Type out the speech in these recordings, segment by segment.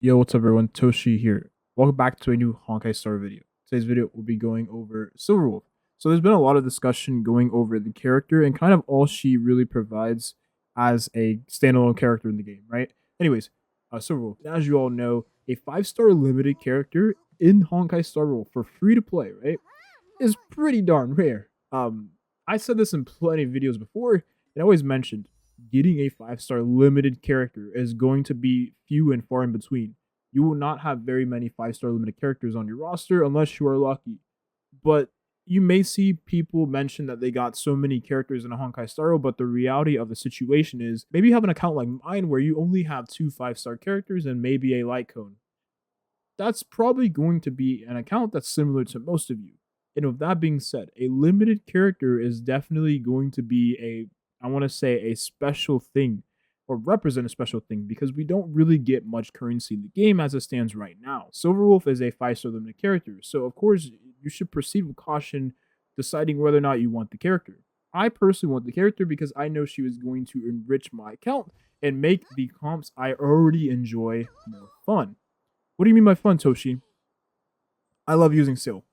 Yo, what's up everyone? Toshi here. Welcome back to a new Honkai Star video. Today's video will be going over Silverwolf. So there's been a lot of discussion going over the character and kind of all she really provides as a standalone character in the game, right? Anyways, Silverwolf, as you all know, a 5-star limited character in Honkai Star Rail for free to play, right? Is pretty darn rare. I said this in plenty of videos before, and I always mentioned getting a 5-star limited character is going to be few and far in between. You will not have very many 5-star limited characters on your roster unless you are lucky. But you may see people mention that they got so many characters in a Honkai Star Rail, but the reality of the situation is maybe you have an account like mine where you only have two 5-star characters and maybe a light cone. That's probably going to be an account that's similar to most of you. And with that being said, a limited character is definitely going to be I want to say, a special thing or represent a special thing because we don't really get much currency in the game as it stands right now. Silverwolf is a 5-star limited character, so of course you should proceed with caution deciding whether or not you want the character. I personally want the character because I know she was going to enrich my account and make the comps I already enjoy more fun. What do you mean by fun, Toshi? I love using Seal.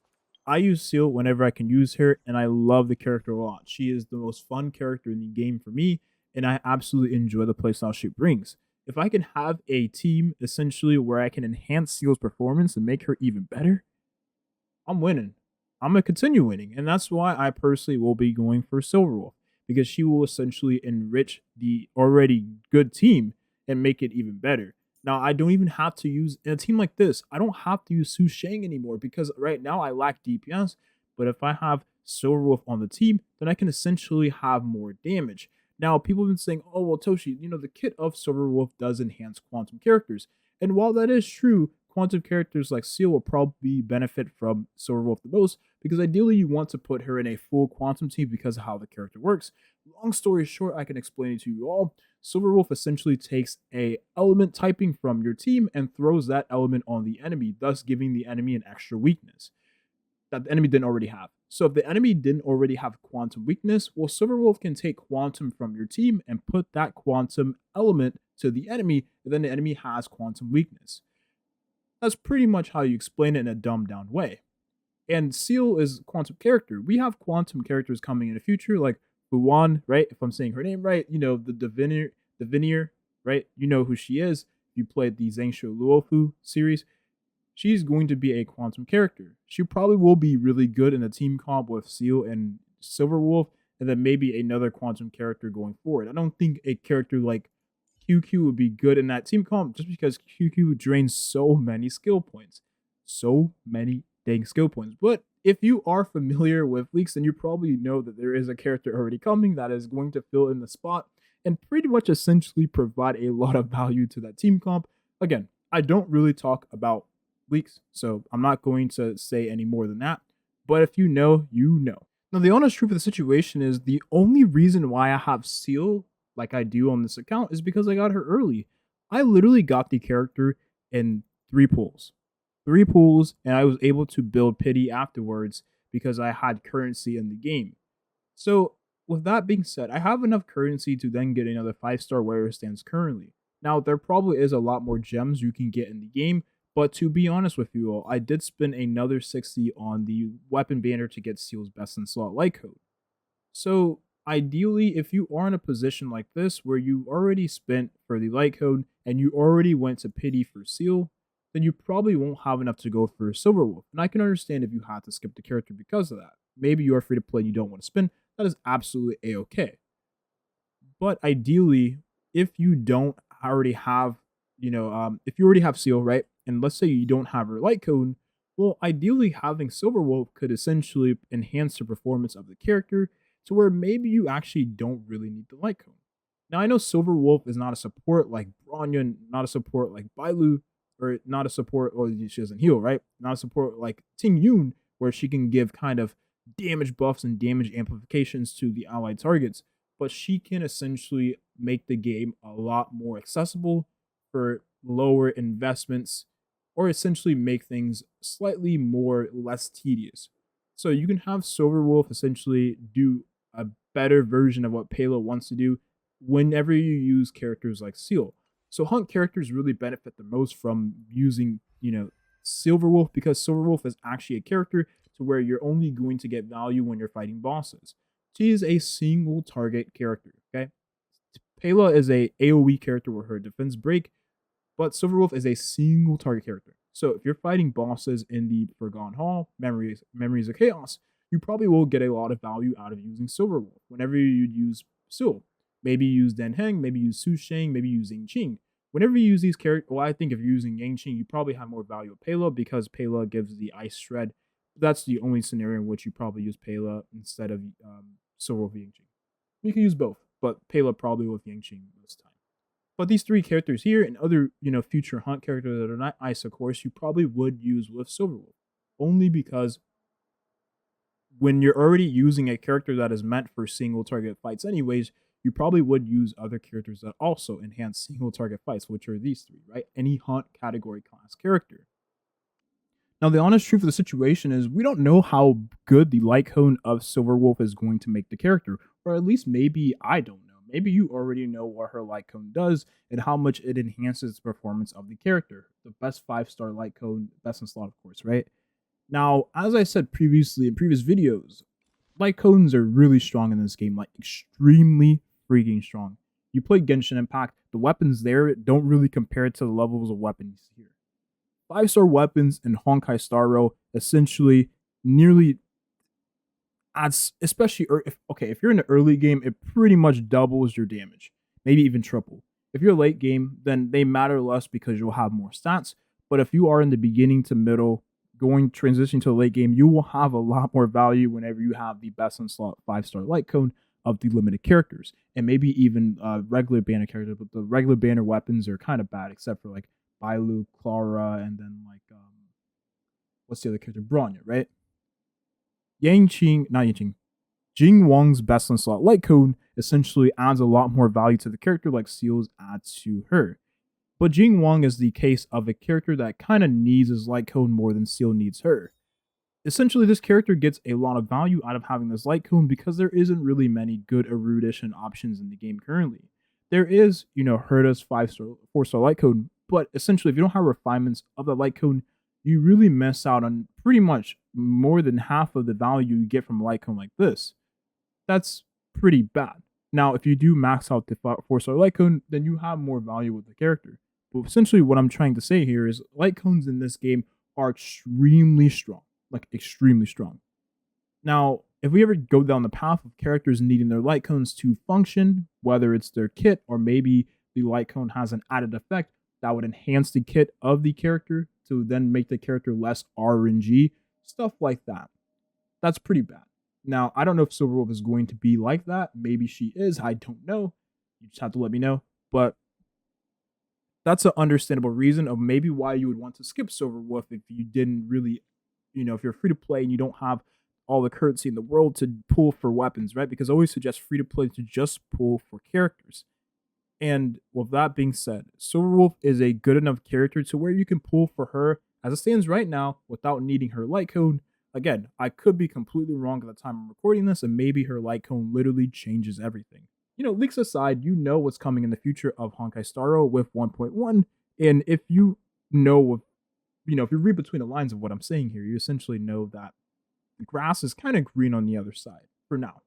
I use Seal whenever I can use her, and I love the character a lot. She is the most fun character in the game for me, and I absolutely enjoy the playstyle she brings. If I can have a team essentially where I can enhance Seal's performance and make her even better, I'm winning. I'm gonna continue winning, and that's why I personally will be going for Silverwolf because she will essentially enrich the already good team and make it even better. Now, I don't even have to use in a team like this. I don't have to use Su Shang anymore because right now I lack DPS. But if I have Silverwolf on the team, then I can essentially have more damage. Now, people have been saying, "Oh well, Toshi, the kit of Silverwolf does enhance quantum characters," and while that is true, quantum characters like Seal will probably benefit from Silverwolf the most because ideally you want to put her in a full quantum team because of how the character works. Long story short, I can explain it to you all. Silverwolf essentially takes a element typing from your team and throws that element on the enemy, thus giving the enemy an extra weakness that the enemy didn't already have. So if the enemy didn't already have quantum weakness, well, Silverwolf can take quantum from your team and put that quantum element to the enemy, and then the enemy has quantum weakness. That's pretty much how you explain it in a dumbed down way. And Seal is quantum character. We have quantum characters coming in the future, like Fuwan, right? If I'm saying her name right, the Divinier, right? You know who she is. If you played the Zangshu Luofu series, she's going to be a quantum character. She probably will be really good in a team comp with Seal and Silverwolf, and then maybe another quantum character going forward. I don't think a character like QQ would be good in that team comp just because QQ drains so many skill points. So many dang skill points. But if you are familiar with leaks, then you probably know that there is a character already coming that is going to fill in the spot and pretty much essentially provide a lot of value to that team comp. Again, I don't really talk about leaks, so I'm not going to say any more than that. But if you know, you know. Now, the honest truth of the situation is the only reason why I have Seal like I do on this account is because I got her early. I literally got the character in three pools, and I was able to build pity afterwards because I had currency in the game. So, with that being said, I have enough currency to then get another 5-star warrior stance currently. Now, there probably is a lot more gems you can get in the game, but to be honest with you all, I did spend another 60 on the weapon banner to get Seal's best in slot light code. So, ideally, if you are in a position like this where you already spent for the light code and you already went to pity for Seal, then you probably won't have enough to go for Silverwolf. And I can understand if you had to skip the character because of that. Maybe you are free to play and you don't want to spin. That is absolutely a okay. But ideally, if you don't already have, if you already have Seal, right? And let's say you don't have her light code, well, ideally having Silverwolf could essentially enhance the performance of the character to where maybe you actually don't really need the light cone. Now I know Silverwolf is not a support like Bronya, not a support like Bailu, or not a support, or she doesn't heal, right? Not a support like Ting Yun, where she can give kind of damage buffs and damage amplifications to the allied targets, but she can essentially make the game a lot more accessible for lower investments or essentially make things slightly more less tedious. So you can have Silverwolf essentially do a better version of what Palo wants to do whenever you use characters like Seal. So hunt characters really benefit the most from using, Silverwolf, because Silverwolf is actually a character to where you're only going to get value when you're fighting bosses. She is a single target character, okay? Pela is a AoE character where her defense break, but Silverwolf is a single target character. So if you're fighting bosses in the Forgotten Hall, Memories of Chaos, you probably will get a lot of value out of using Silverwolf. Whenever you use Sil, maybe use Den Heng, maybe use Su Sheng, maybe use Ying Qing. Whenever you use these characters, well, I think if you're using Yang Qing, you probably have more value of Pela because Pela gives the Ice Shred. That's the only scenario in which you probably use Pela instead of Silverwolf Yang Qing. You can use both, but Pela probably with Yang Qing this time. But these three characters here and other, future hunt characters that are not ice, of course, you probably would use with Silverwolf. Only because when you're already using a character that is meant for single target fights, anyways, you probably would use other characters that also enhance single target fights, which are these three, right? Any hunt category class character. Now, the honest truth of the situation is we don't know how good the light cone of Silverwolf is going to make the character, or at least maybe I don't know. Maybe you already know what her light cone does and how much it enhances the performance of the character. The best 5-star light cone, best in slot, of course, right? Now, as I said previously in previous videos, light cones are really strong in this game, like extremely freaking strong. You play Genshin Impact, the weapons there don't really compare to the levels of weapons here. 5-star weapons in Honkai Star Rail essentially nearly adds, especially if you're in the early game, it pretty much doubles your damage, maybe even triple. If you're late game, then they matter less because you'll have more stats. But if you are in the beginning to middle, going transition to the late game, you will have a lot more value whenever you have the best in slot 5-star light cone of the limited characters, and maybe even regular banner characters. But the regular banner weapons are kind of bad, except for like Bailu, Clara, and then like what's the other character? Bronya, right? Not Yang Qing. Jing Wang's best in slot light cone essentially adds a lot more value to the character, like Seals add to her. But Jing Wang is the case of a character that kind of needs his light cone more than Seal needs her. Essentially, this character gets a lot of value out of having this light cone because there isn't really many good erudition options in the game currently. There is, Herta's 4-star light cone, but essentially, if you don't have refinements of the light cone, you really miss out on pretty much more than half of the value you get from a light cone like this. That's pretty bad. Now, if you do max out the 4-star light cone, then you have more value with the character. But essentially, what I'm trying to say here is light cones in this game are extremely strong, like extremely strong. Now, if we ever go down the path of characters needing their light cones to function, whether it's their kit or maybe the light cone has an added effect that would enhance the kit of the character to then make the character less RNG, stuff like that. That's pretty bad. Now, I don't know if Silverwolf is going to be like that. Maybe she is. I don't know. You just have to let me know. But that's an understandable reason of maybe why you would want to skip Silverwolf if you didn't really, if you're free to play and you don't have all the currency in the world to pull for weapons, right? Because I always suggest free to play to just pull for characters. And with that being said, Silverwolf is a good enough character to where you can pull for her as it stands right now without needing her light cone. Again, I could be completely wrong at the time I'm recording this, and maybe her light cone literally changes everything. Leaks aside, you know what's coming in the future of Honkai Star Rail with 1.1, and if you know, if you read between the lines of what I'm saying here, you essentially know that the grass is kind of green on the other side for now.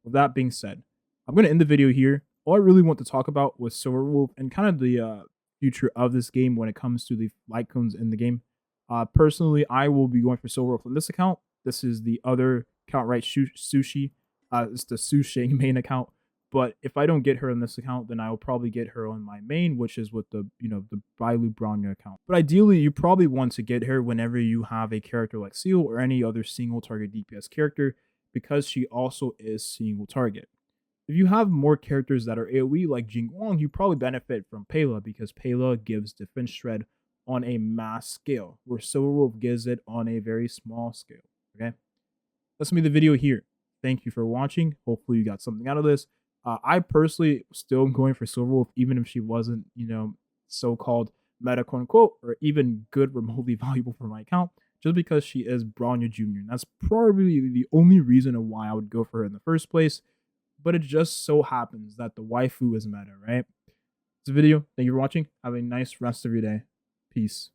With that being said, I'm going to end the video here. All I really want to talk about was Silverwolf and kind of the future of this game when it comes to the light cones in the game. Personally, I will be going for Silverwolf on this account. This is the other account, right? Sushi. It's the Su Sheng main account. But if I don't get her on this account, then I will probably get her on my main, which is with the the Bailu Bronya account. But ideally, you probably want to get her whenever you have a character like Seal or any other single target DPS character, because she also is single target. If you have more characters that are AoE like Jing Wang, you probably benefit from Pela because Pela gives defense shred on a mass scale, where Silverwolf gives it on a very small scale. Okay, that's gonna be the video here. Thank you for watching. Hopefully you got something out of this. I personally still am going for Silverwolf, even if she wasn't, so-called meta quote unquote, or even good remotely valuable for my account, just because she is Bronya Jr. And that's probably the only reason of why I would go for her in the first place. But it just so happens that the waifu is meta, right? this video. Thank you for watching. Have a nice rest of your day. Peace.